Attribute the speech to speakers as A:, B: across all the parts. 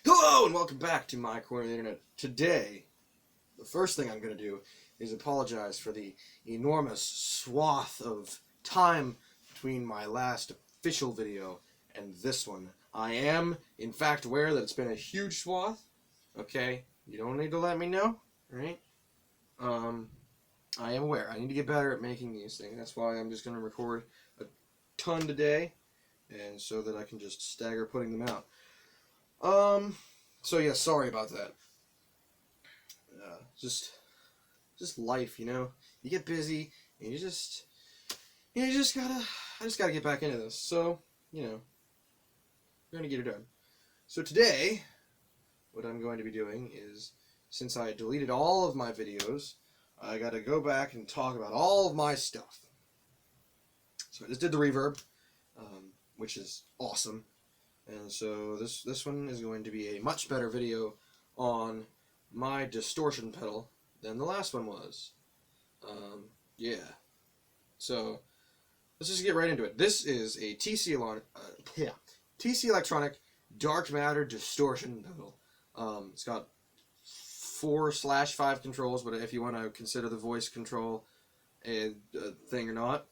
A: Hello and welcome back to my corner of the internet. Today, the first thing I'm going to do is apologize for the enormous swath of time between my last official video and this one. I am, in fact, aware that it's been a huge swath. Okay, you don't need to let me know, right? I am aware. I need to get better at making these things. That's why I'm just going to record a ton today, and so that I can just stagger putting them out. So yeah, sorry about that. Just life, you know. You get busy, and you just gotta. I just gotta get back into this. So, you know, we're gonna get it done. So today, what I'm going to be doing is, since I deleted all of my videos, I gotta go back and talk about all of my stuff. So I just did the reverb, which is awesome. And so this one is going to be a much better video on my distortion pedal than the last one was. Yeah. So let's just get right into it. This is a TC Electronic Dark Matter Distortion pedal. It's got 4/5 controls, but if you want to consider the voice control a thing or not,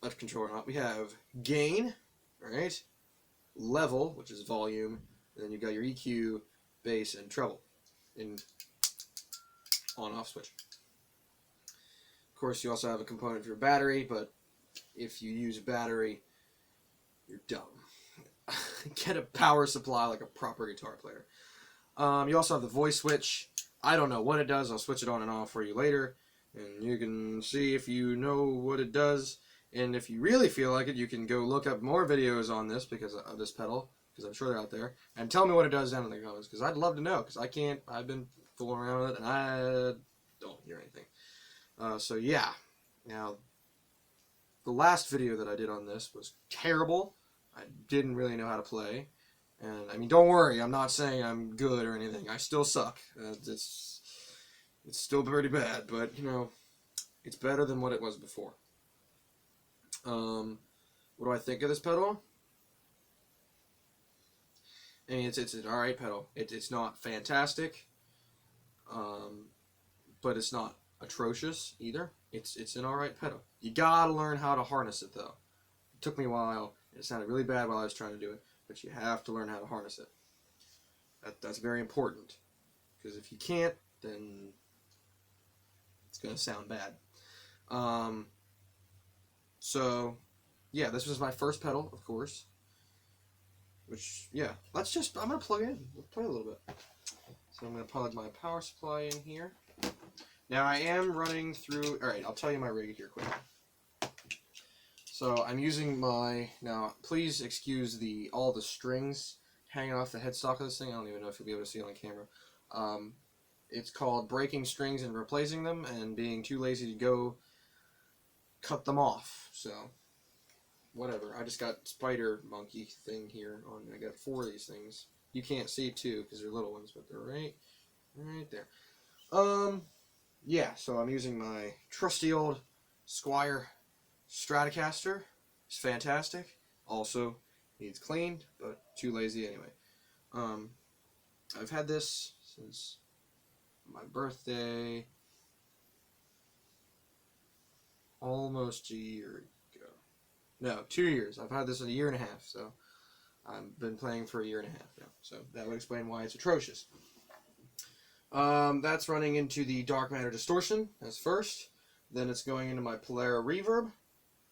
A: a control or not, we have gain, right? Level, which is volume, and then you've got your EQ, bass, and treble in on-off switch. Of course, you also have a component for your battery, but if you use a battery, you're dumb. Get a power supply like a proper guitar player. You also have the voice switch. I don't know what it does. I'll switch it on and off for you later, and you can see if you know what it does. And if you really feel like it, you can go look up more videos on this because of this pedal, because I'm sure they're out there, and tell me what it does down in the comments, because I'd love to know, because I can't. I've been fooling around with it, and I don't hear anything. So yeah. Now, the last video that I did on this was terrible. I didn't really know how to play, and I mean, don't worry, I'm not saying I'm good or anything. I still suck. It's still pretty bad, but you know, it's better than what it was before. What do I think of this pedal? I mean, it's an alright pedal. It's not fantastic, but it's not atrocious either. It's an alright pedal. You gotta learn how to harness it though. It took me a while. It sounded really bad while I was trying to do it, but you have to learn how to harness it. That's very important, because if you can't, then it's gonna sound bad. So, yeah, this was my first pedal, of course. Which, yeah, I'm going to plug in. We'll play a little bit. So I'm going to plug my power supply in here. Now, I am running through, alright, I'll tell you my rig here quick. So, I'm using my, now, please excuse all the strings hanging off the headstock of this thing. I don't even know if you'll be able to see it on camera. It's called breaking strings and replacing them, and being too lazy to go cut them off. So, whatever. I just got spider monkey thing here on. I got 4 of these things. You can't see 2 because they're little ones, but they're right there. Yeah. So I'm using my trusty old Squier Stratocaster. It's fantastic. Also needs cleaned, but too lazy anyway. I've had this since my birthday. Almost a year ago. No, 2 years. I've had this in a year and a half, so I've been playing for a year and a half now. So that would explain why it's atrocious. That's running into the Dark Matter Distortion as first. Then it's going into my Polara Reverb,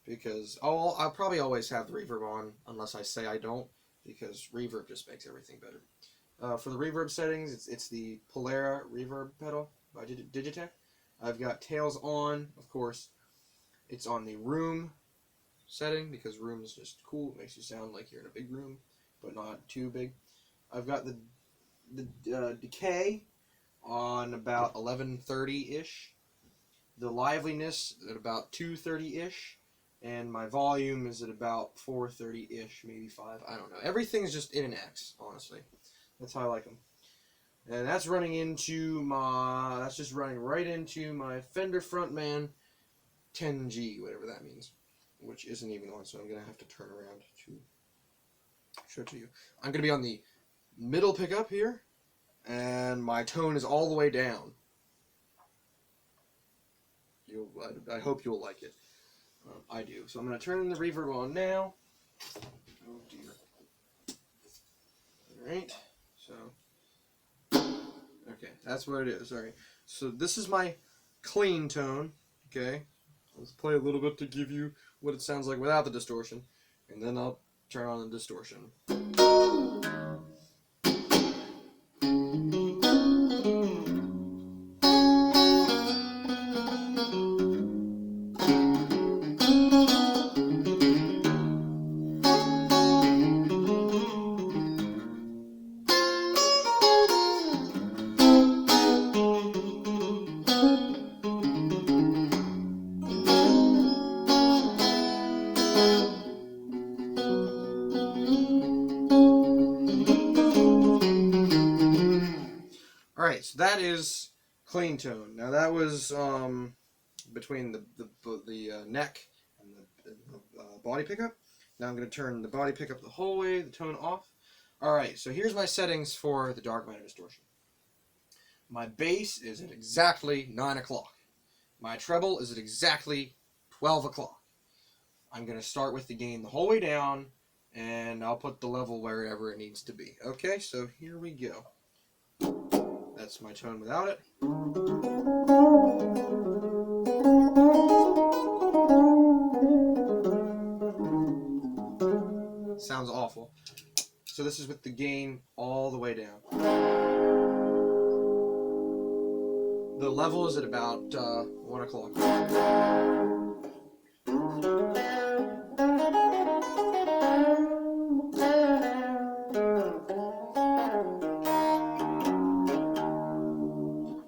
A: because I'll probably always have the reverb on, unless I say I don't, because reverb just makes everything better. For the reverb settings, it's the Polara Reverb pedal by Digitech. I've got tails on, of course. It's on the room setting, because room is just cool. It makes you sound like you're in a big room, but not too big. I've got the decay on about 1130-ish. The liveliness at about 230-ish. And my volume is at about 430-ish, maybe 5. I don't know. Everything's just in an X, honestly. That's how I like them. And that's running into my... That's just running right into my Fender Frontman 10G, whatever that means, which isn't even on, so I'm going to have to turn around to show it to you. I'm going to be on the middle pickup here, and my tone is all the way down. I hope you'll like it. I do. So I'm going to turn the reverb on now. Oh dear. Alright, so, okay, that's what it is. Alright, so this is my clean tone, okay? Let's play a little bit to give you what it sounds like without the distortion, and then I'll turn on the distortion. Alright, so that is clean tone. Now that was between the neck and the body pickup. Now I'm going to turn the body pickup the whole way, the tone off. Alright, so here's my settings for the Dark Matter Distortion. My bass is at exactly 9 o'clock. My treble is at exactly 12 o'clock. I'm going to start with the gain the whole way down, and I'll put the level wherever it needs to be. Okay, so here we go. That's my tone without it. Sounds awful. So this is with the gain all the way down. The level is at about 1 o'clock.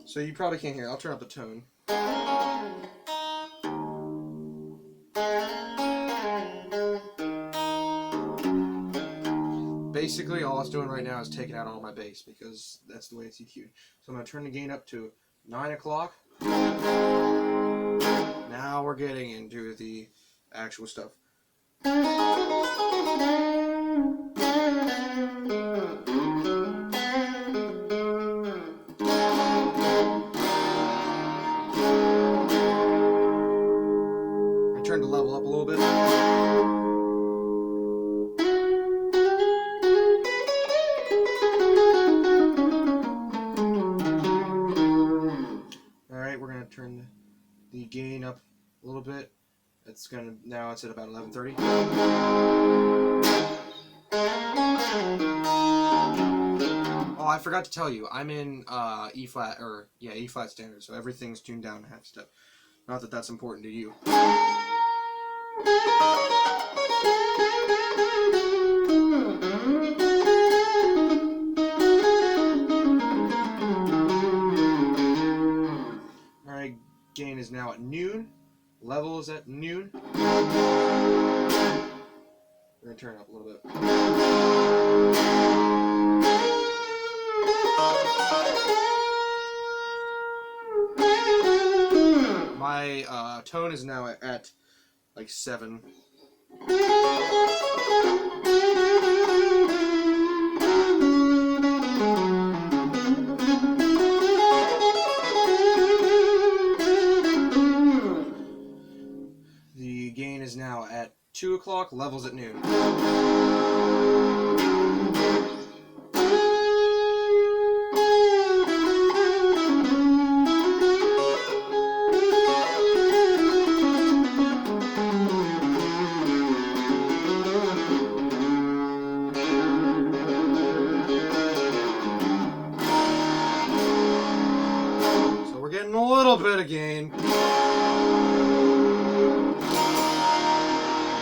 A: So you probably can't hear it. I'll turn up the tone. Basically, all it's doing right now is taking out all my bass because that's the way it's EQ'd. So I'm going to turn the gain up to 9 o'clock. Now we're getting into the actual stuff. Turn the level up a little bit. Alright, we're going to turn the gain up a little bit. Now it's at about 11:30. Oh, I forgot to tell you, I'm in E flat standard, so everything's tuned down a half step. Not that that's important to you. Alright, gain is now at noon. Level is at noon. We're going to turn it up a little bit. My tone is now at like 7. The gain is now at 2 o'clock, levels at noon. So we're getting a little bit of gain.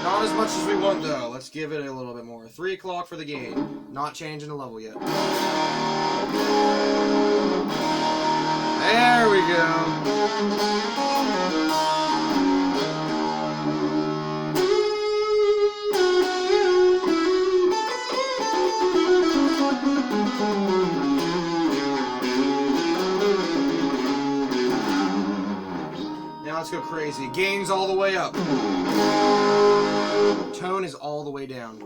A: Not as much as we want though. Let's give it a little bit more. 3 o'clock for the gain. Not changing the level yet. There we go. Now let's go crazy. Gain's all the way up. Tone is all the way down.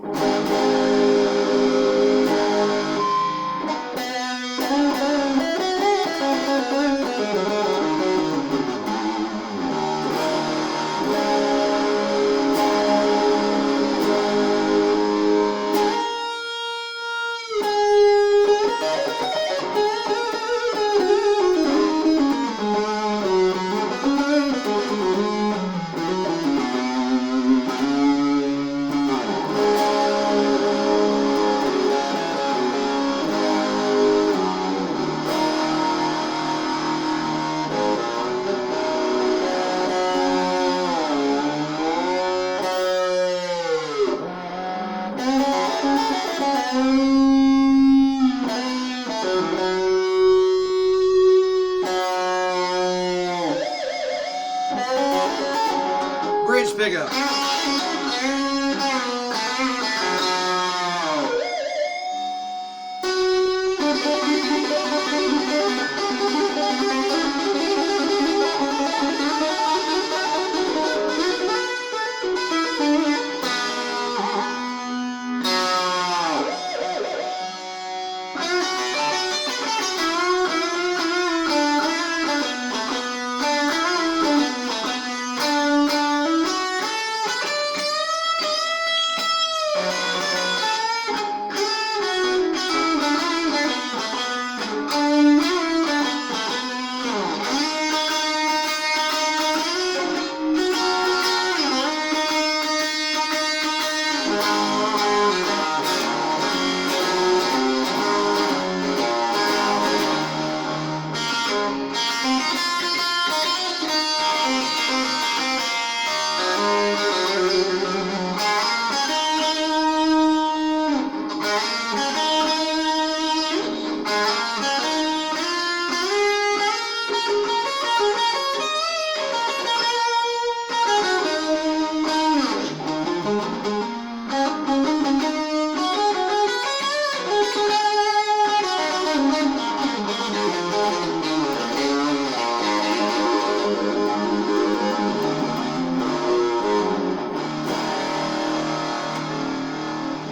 A: Bridge pickup.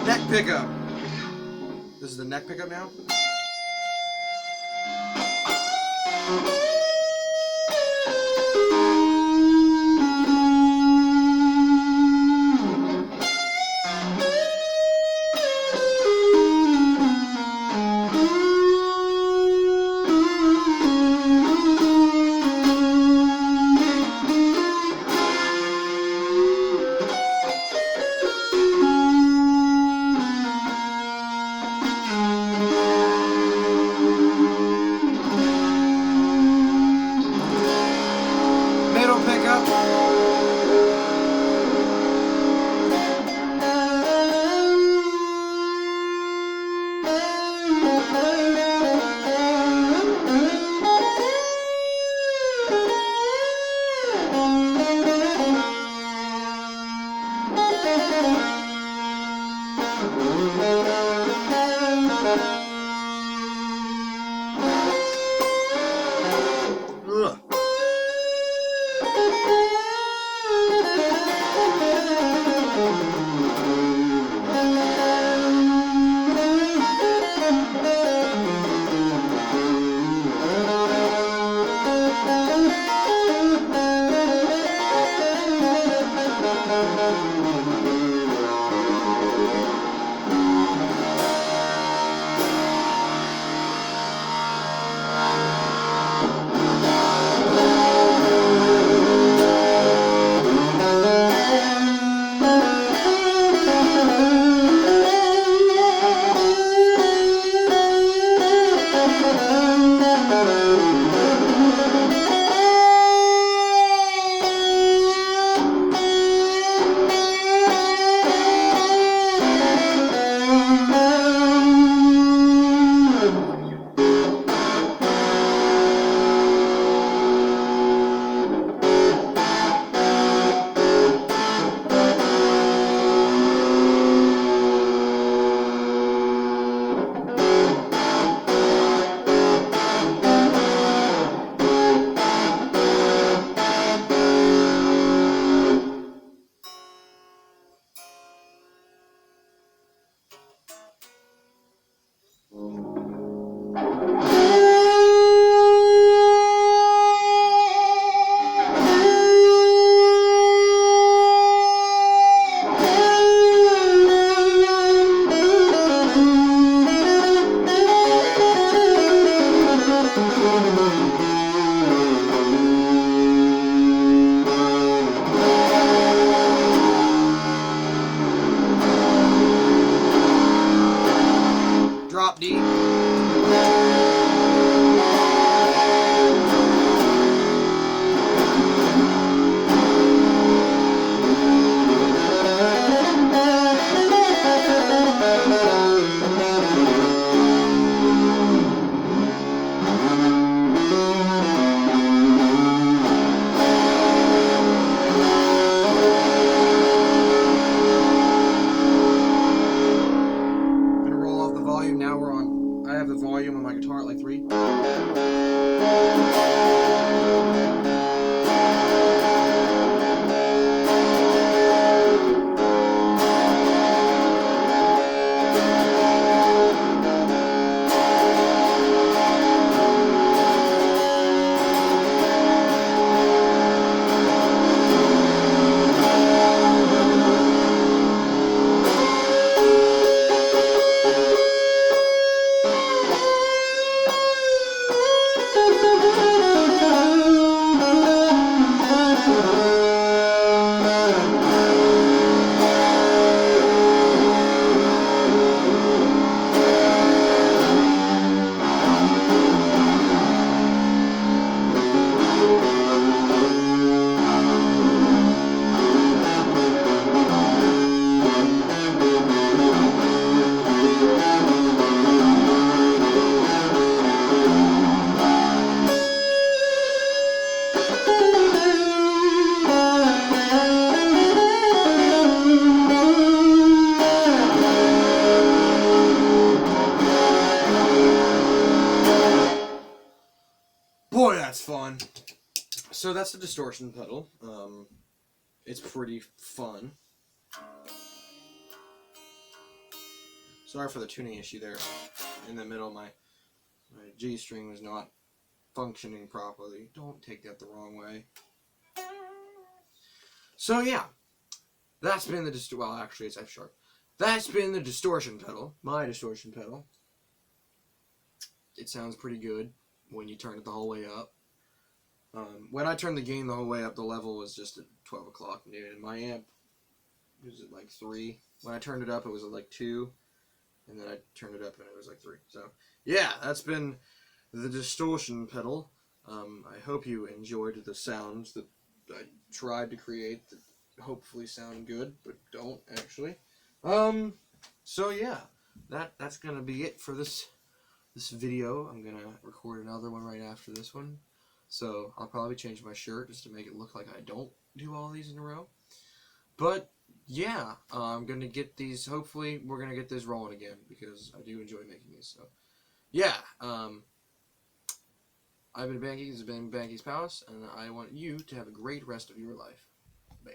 A: Neck pickup. This is the neck pickup now. Middle pickup. Ugh. Drop D. Now we're on, I have the volume on my guitar at like 3. Boy, that's fun. So that's the distortion pedal. It's pretty fun. Sorry for the tuning issue there. In the middle, my G string was not functioning properly. Don't take that the wrong way. So yeah, that's been the well, actually it's F sharp. That's been the distortion pedal, my distortion pedal. It sounds pretty good when you turn it the whole way up. When I turned the gain the whole way up, the level was just at 12 o'clock noon, and my amp was at like 3. When I turned it up, it was at like 2, and then I turned it up and it was like 3. So yeah, that's been the distortion pedal. I hope you enjoyed the sounds that I tried to create that hopefully sound good, but don't actually. So yeah, that's gonna be it for this video. I'm gonna record another one right after this one. So I'll probably change my shirt just to make it look like I don't do all these in a row. But yeah, I'm gonna get these. Hopefully, we're gonna get this rolling again because I do enjoy making these. So yeah, I've been Banky. This has been Banky's Palace, and I want you to have a great rest of your life.